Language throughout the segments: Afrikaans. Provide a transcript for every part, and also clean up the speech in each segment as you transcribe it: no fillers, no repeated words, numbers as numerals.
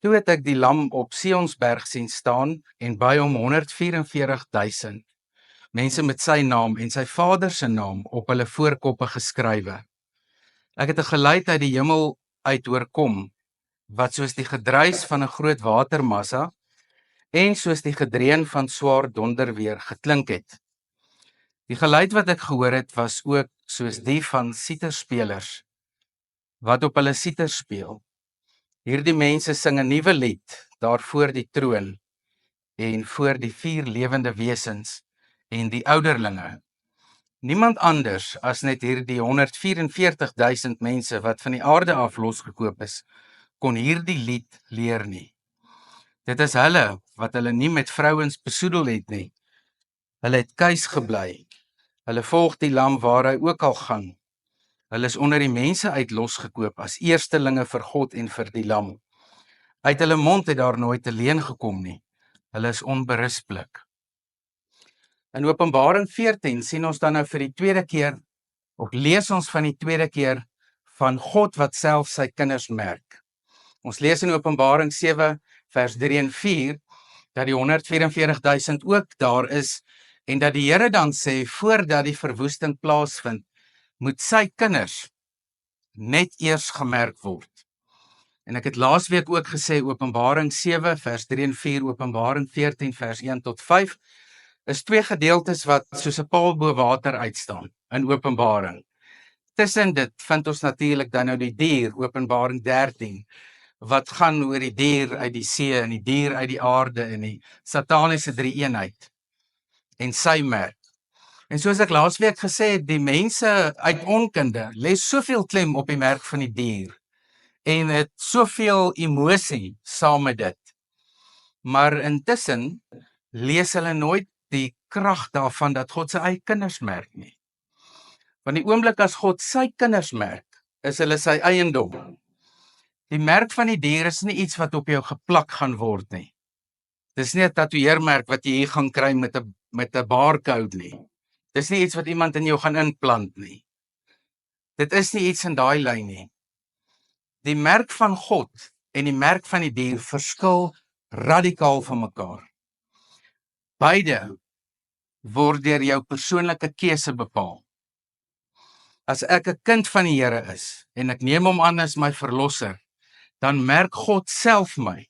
Toe het ek die lam op Sionsberg sien staan en by hom 144.000 mense met sy naam en sy vader se naam op hulle voorkoppe geskrywe. Ek het 'n geluid uit die hemel uit hoor kom, wat soos die gedruis van 'n groot watermassa en soos die gedreun van swaar donderweer geklink het. Die geluid wat ek gehoor het, was ook soos die van siterspelers, wat op hulle siter speel. Hierdie mense sing 'n nuwe lied daar voor die troon en voor die 4 lewende wesens en die ouderlinge. Niemand anders as net hierdie 144.000 mense wat van die aarde af losgekoop is, kon hierdie lied leer nie. Dit is hulle wat hulle nie met vrouens besoedel het nie. Hulle het kuis gebly. Hulle volg die lam waar hy ook al gaan. Hulle is onder die mense uit losgekoop as eerstelinge vir God en vir die lam. Uit hulle mond het daar nooit 'n leuen gekom nie. Hulle is onberispelik. In Openbaring 14 sien ons dan nou vir die tweede keer, of lees ons van die tweede keer van God wat self sy kinders merk. Ons lees in Openbaring 7 vers 3 en 4 dat die 144.000 ook daar is en dat die Here dan sê voordat die verwoesting plaasvind, moet sy kinders net eers gemerk word. En ek het laasweek ook gesê Openbaring 7 vers 3 en 4, Openbaring 14 vers 1 tot 5 is 2 gedeeltes wat soos 'n paal bo water uitstaan in Openbaring. Tussen dit vind ons natuurlik dan nou die dier, Openbaring 13, wat gaan oor die dier uit die see en die dier uit die aarde en die sataniese drie-eenheid en sy merk. En soos ek laasweek gesê het, die mense uit onkunde lê soveel klem op die merk van die dier en het soveel emosie saam met dit. Maar intussen lees hulle nooit die krag daarvan dat God sy eie kinders merk nie. Want die oomblik as God sy kinders merk, is hulle sy eiendom. Die merk van die dier is nie iets wat op jou geplak gaan word nie. Dis nie 'n tatoeëermerk wat jy hier gaan kry met 'n barcode nie. Dis nie iets wat iemand in jou gaan inplant nie. Dit is nie iets in daai lyn nie. Die merk van God en die merk van die dier verskil radikaal van mekaar. Beide word deur jou persoonlike keuse bepaal. As ek 'n kind van die Here is en ek neem hom aan as my verlosser, dan merk God self my.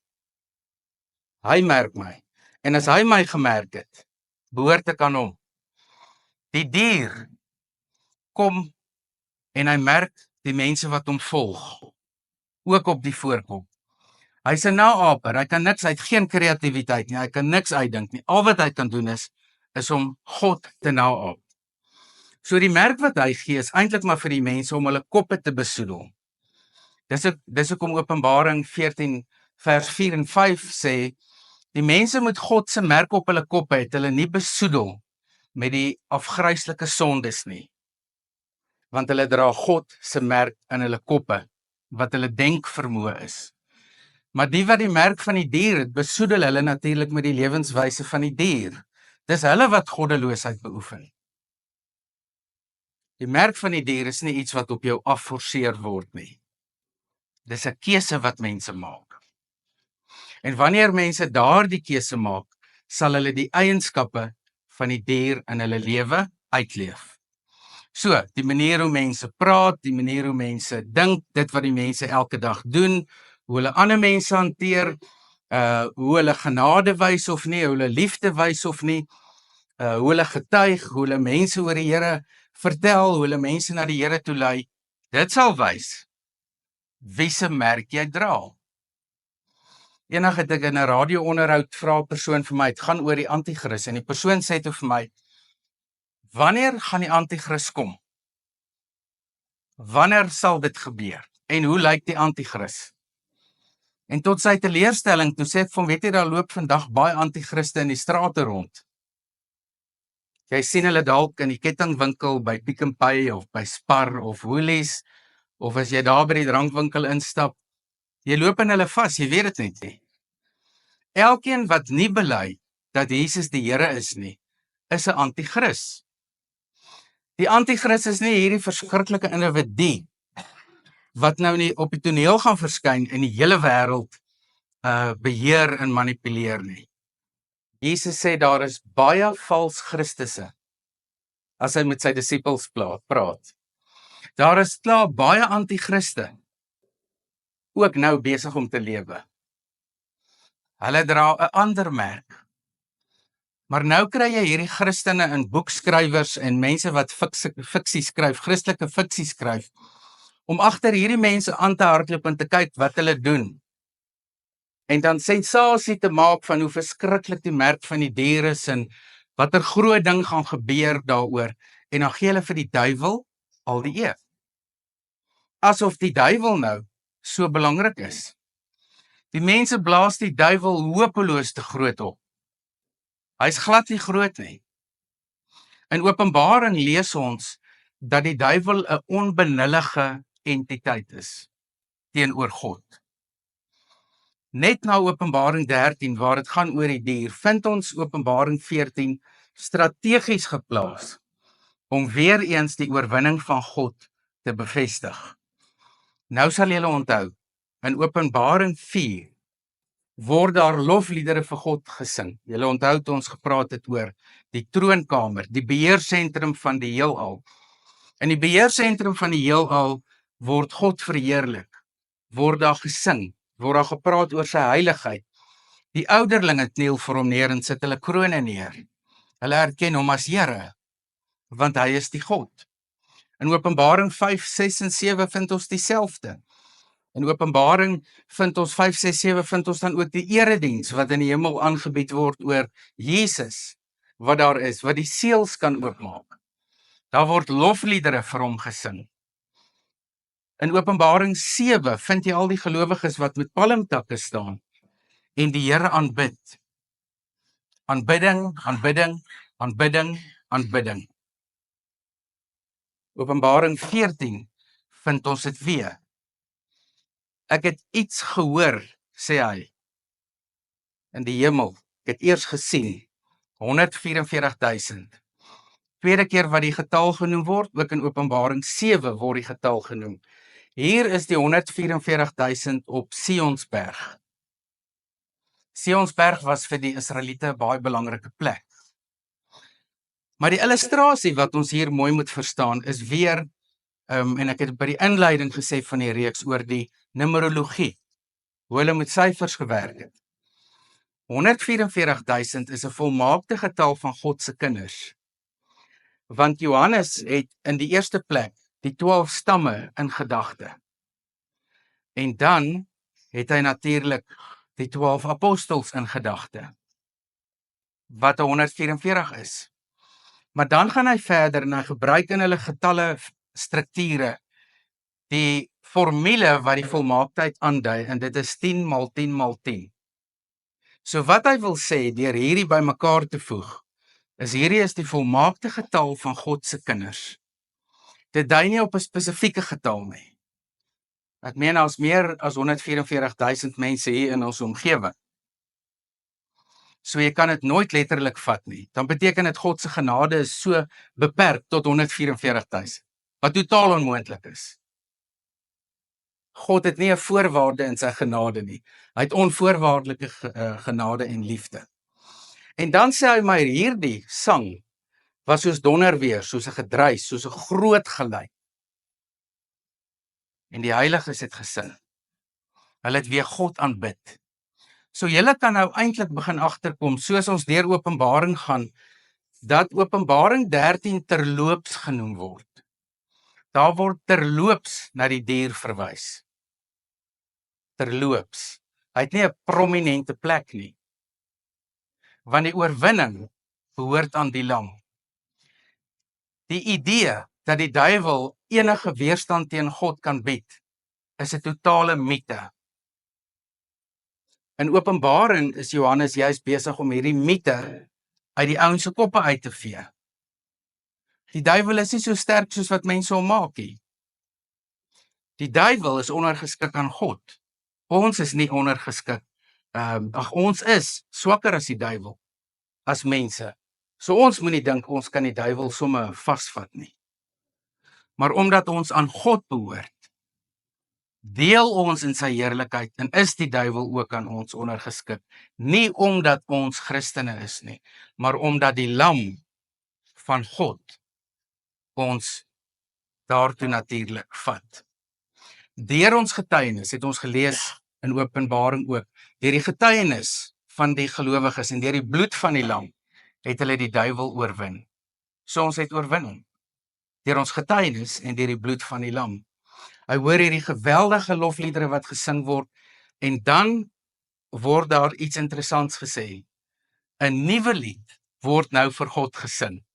Hy merk my. En as hy my gemerk het, behoort ek aan hom. Die dier kom en hy merk die mense wat hom volg, ook op die voorkop. Hy's 'n naaper, hy kan niks, hy het geen kreatiwiteit nie, hy kan niks uitdink nie. Al wat hy kan doen is om God te naap. So die merk wat hy gee is eintlik maar vir die mense om hulle koppe te besoedel. Dis hoekom Openbaring 14 vers 4 en 5 sê, die mense moet God se merk op hulle koppe het, hulle nie besoedel met die afgryslike sondes nie. Want hulle dra God se merk in hulle koppe, wat hulle denkvermoë is. Maar die wat die merk van die dier het, besoedel hulle natuurlik met die lewenswyse van die dier. Dis hulle wat goddeloosheid beoefen. Die merk van die dier is nie iets wat op jou afforceer word nie. Dis 'n keuse wat mense maak. En wanneer mense daardie keuse maak, sal hulle die eienskappe van die dier in hulle lewe uitleef. So, die manier hoe mense praat, die manier hoe mense dink, dit wat die mense elke dag doen, hoe hulle ander mense hanteer, hoe hulle genade wys of nie, hoe hulle liefde wys of nie, hoe hulle getuig, hoe hulle mense oor die Here vertel, hoe hulle mense na die Here toe lei, dit sal wys wie se merk jy dra. Eendag het ek in 'n radio-onderhoud vra 'n persoon vir my, het gaan oor die anti-kris en die persoon sê toe vir my, wanneer gaan die anti-kris kom? Wanneer sal dit gebeur? En hoe lyk die anti-kris? En tot sy teleurstelling, toe sê ek van, weet jy, daar loop vandag baie anti-kriste in die strate rond. Jy sien hulle dalk in die kettingwinkel by Pick n Pay of by Spar of Woolies, of as jy daar by die drankwinkel instap, jy loop in hulle vas, jy weet dit net nie. Elkeen wat nie bely dat Jesus die Here is nie, is 'n anti-kris. Die anti-kris is nie hierdie verskriklike individu wat nou nie op die toneel gaan verskyn en die hele wêreld beheer en manipuleer nie. Jesus sê daar is baie vals Christusse as hy met sy disippels praat. Daar is klaar baie anti-Christe ook nou besig om te lewe. Hulle dra 'n ander merk. Maar nou kry jy hierdie Christene en boekskrywers en mense wat fiksie skryf, Christelike fiksie skryf, om agter hierdie mense aan te hardloop en te kyk wat hulle doen. En dan sensasie te maak van hoe verskriklik die merk van die dier is en watter groot ding gaan gebeur daaroor. En dan gee hulle vir die duiwel al die eer. Asof die duiwel nou so belangrik is. Die mense blaas die duiwel hopeloos te groot op. Hy's glad nie groot nie. In Openbaring lees ons dat die duiwel 'n onbenullige entiteit is teenoor God. Net na Openbaring 13 waar dit gaan oor die dier, vind ons Openbaring 14 strategies geplaas om weer eens die oorwinning van God te bevestig. Nou sal julle onthou, in Openbaring 4 word daar lofliedere vir God gesing. Julle onthou toe ons gepraat het oor die troonkamer, die beheersentrum van die heelal. In die beheersentrum van die heelal word God verheerlik, word daar gesing, word daar gepraat oor sy heiligheid. Die ouderlinge kniel voor hom neer en sit hulle krone neer. Hulle erken hom as Here, want hy is die God. In Openbaring 5, 6 en 7 vind ons dieselfde. In Openbaring vind ons 5, 6, 7 vind ons dan ook die erediens wat in die hemel aangebied word oor Jesus, wat daar is, wat die seels kan oopmaak. Daar word lofliedere vir hom gesing. In Openbaring 7 vind jy al die gelowiges wat met palmtakke staan en die Here aanbid. Aanbidding, aanbidding, aanbidding, aanbidding. Openbaring 14 vind ons dit weer. Ek het iets gehoor, sê hy, in die hemel. Ek het eers gesien, 144.000. Tweede keer wat die getal genoem word, ook in Openbaring 7 word die getal genoem. Hier is die 144.000 op Sionsberg. Sionsberg was vir die Israeliete 'n baie belangrike plek. Maar die illustrasie wat ons hier mooi moet verstaan is weer, en ek het by die inleiding gesê van die reeks oor die numerologie, hoe hulle met syfers gewerk het. 144.000 is 'n volmaakte getal van God se kinders. Want Johannes het in die eerste plek die 12 stamme in gedagte. En dan het hy natuurlik die 12 apostels in gedagte, wat 144 is. Maar dan gaan hy verder en hy gebruik in hulle getalle strukture die formule wat die volmaaktheid aandui, en dit is 10 maal 10 maal 10. So wat hy wil sê deur hierdie bymekaar te voeg, is hierdie is die volmaakte getal van God se kinders. Dit dui nie op 'n spesifieke getal nie. Ek meen daar's meer as 144.000 mense hier in ons omgewing. So jy kan dit nooit letterlik vat nie. Dan beteken dit God se genade is so beperk tot 144.000, wat totaal onmoontlik is. God het nie 'n voorwaarde in sy genade nie. Hy het onvoorwaardelike genade en liefde. En dan sê hy, maar hierdie sang was soos donderweer, soos 'n gedruis, soos 'n groot geluid. En die heiliges het gesing. Hulle het weer God aanbid. So julle kan nou eintlik begin agterkom, soos ons deur Openbaring gaan, dat Openbaring 13 terloops genoem word. Daar word terloops na die dier verwys. Terloops. Hy het nie 'n prominente plek nie. Want die oorwinning behoort aan die lam. Die idee dat die duiwel enige weerstand teen God kan bied, is 'n totale mite. In Openbaring is Johannes juist besig om hierdie mite uit die ouens se koppe uit te vee. Die duiwel is nie so sterk soos wat mense hom maak nie. Die duiwel is ondergeskik aan God. Ons is nie ondergeskik. Ons is swakker as die duiwel, as mense. So ons moenie dink ons kan die duiwel sommer vasvat nie. Maar omdat ons aan God behoort, deel ons in sy heerlikheid en is die duiwel ook aan ons ondergeskik. Nie omdat ons Christene is nie, maar omdat die lam van God ons daartoe natuurlik vat. Deur ons getuienis het ons gelees in Openbaring ook, deur die getuienis van die gelowiges en deur die bloed van die lam het hulle die duiwel oorwin. So ons het oorwinning deur ons getuienis en deur die bloed van die lam. Hy hoor hierdie geweldige lofliedere wat gesing word en dan word daar iets interessants gesê. 'n Nuwe lied word nou vir God gesing.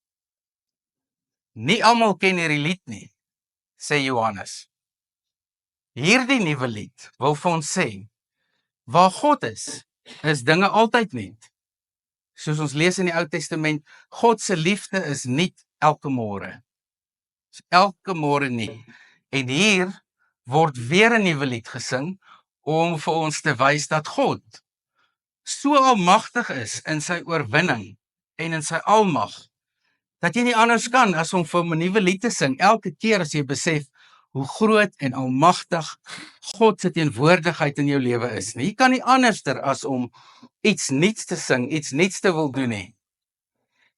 Nie almal ken hierdie lied nie, sê Johannes. Hierdie nuwe lied wil vir ons sê, waar God is dinge altyd nuut. Soos ons lees in die Ou Testament, God se liefde is nuut elke môre. Elke môre nuut. En hier word weer 'n nuwe lied gesing om vir ons te wys dat God so almagtig is in sy oorwinning en in sy almag, dat jy nie anders kan as om vir 'n nuwe lied te sing elke keer as jy besef hoe groot en almagtig God se teenwoordigheid in jou lewe is. Jy kan nie anderster as om iets nuuts te sing, iets nuuts te wil doen nie.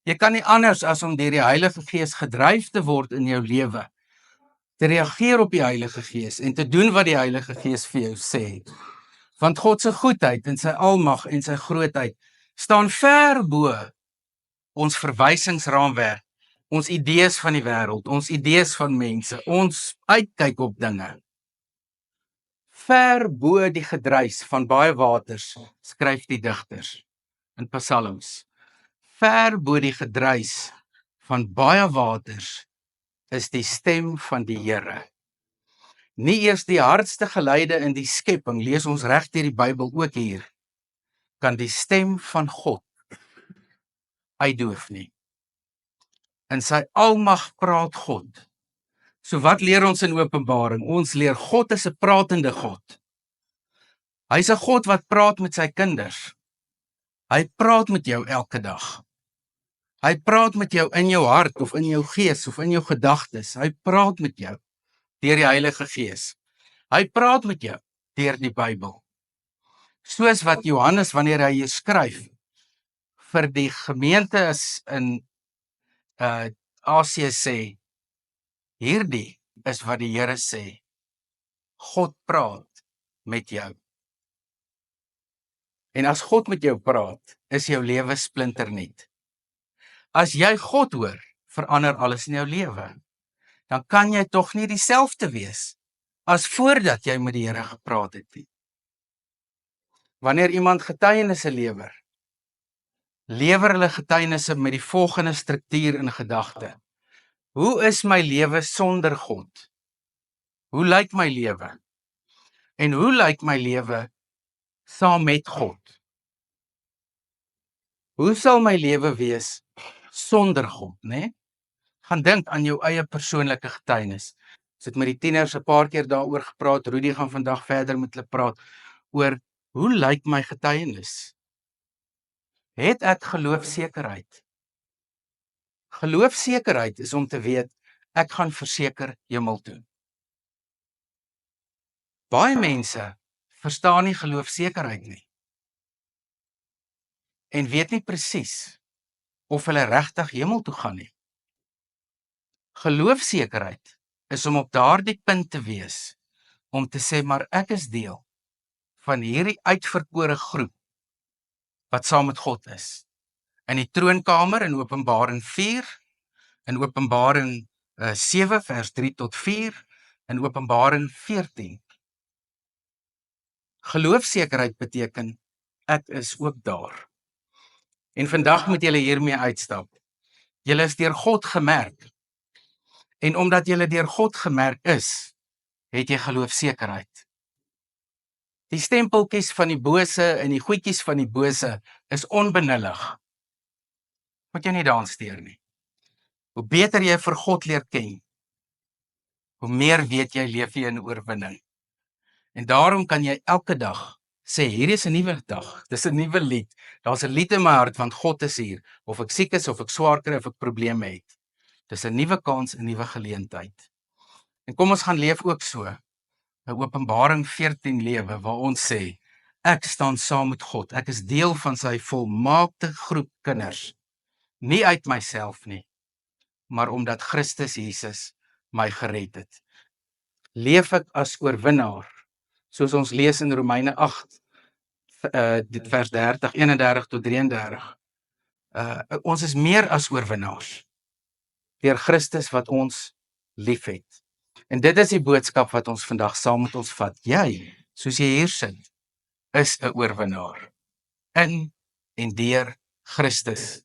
Jy kan nie anders as om deur die Heilige Gees gedryf te word in jou lewe, te reageer op die Heilige Gees en te doen wat die Heilige Gees vir jou sê. Want God se goedheid en sy almag en sy grootheid staan ver bo ons verwysingsraamwerk, ons idees van die wêreld, ons idees van mense, ons uitkyk op dinge. Ver bo die gedruis van baie waters, skryf die digters in Psalms. Ver bo die gedruis van baie waters is die stem van die Here. Nie eers die hardste geluide in die skepping, lees ons reg deur die Bybel ook hier, kan die stem van God uitdoof nie. In sy almag praat God. So wat leer ons in Openbaring? Ons leer God is 'n pratende God. Hy's 'n God wat praat met sy kinders. Hy praat met jou elke dag. Hy praat met jou in jou hart of in jou gees of in jou gedagtes. Hy praat met jou deur die Heilige Gees. Hy praat met jou deur die Bybel. Soos wat Johannes, wanneer hy hier skryf vir die gemeente is in Asië sê, hierdie is wat die Here sê. God praat met jou. En as God met jou praat, is jou lewe splinternuut. As jy God hoor, verander alles in jou lewe. Dan kan jy tog nie dieselfde wees as voordat jy met die Here gepraat het nie. Wanneer iemand getuienisse lewer hulle getuienisse met die volgende struktuur in gedagte. Hoe is my lewe sonder God? Hoe lyk my lewe? En hoe lyk my lewe saam met God? Hoe sal my lewe wees sonder God, né? Gaan dink aan jou eie persoonlike getuienis. Ons het met die tieners 'n paar keer daaroor gepraat. Rudy gaan vandag verder met hulle praat oor hoe lyk my getuienis? Het ek geloofsekerheid? Geloofsekerheid is om te weet ek gaan verseker hemel toe. Baie mense verstaan nie geloofsekerheid nie en weet nie presies of hulle regtig hemel toe gaan nie. Geloofsekerheid is om op daardie punt te wees om te sê, maar ek is deel van hierdie uitverkore groep wat saam met God is. In die troonkamer in Openbaring 4, in Openbaring 7 vers 3 tot 4, in Openbaring 14. Geloofsekerheid beteken ek is ook daar. En vandag moet julle hiermee uitstap. Julle is deur God gemerk. En omdat julle deur God gemerk is, het jy geloofsekerheid. Die stempeltjies van die bose en die goedjies van die bose is onbenullig. Moet jy nie daaraan steur nie. Hoe beter jy vir God leer ken, hoe meer weet jy leef jy in oorwinning. En daarom kan jy elke dag sê, hier is 'n nuwe dag, dis 'n nuwe lied. Daar's 'n lied in my hart want God is hier. Of ek siek is, of ek swaar kry, of ek probleme het. Dis 'n nuwe kans, 'n nuwe geleentheid. En kom ons gaan leef ook so. 'n Openbaring 14 lewe waar ons sê, ek staan saam met God. Ek is deel van sy volmaakte groep kinders. Nie uit myself nie, maar omdat Christus Jesus my gered het. Leef ek as oorwinnaar, soos ons lees in Romeine 8, dit vers 30, 31 tot 33. Ons is meer as oorwinnaars deur Christus wat ons liefhet. En dit is die boodskap wat ons vandag saam met ons vat. Jy, soos jy hier sit, is 'n oorwinnaar in en deur Christus.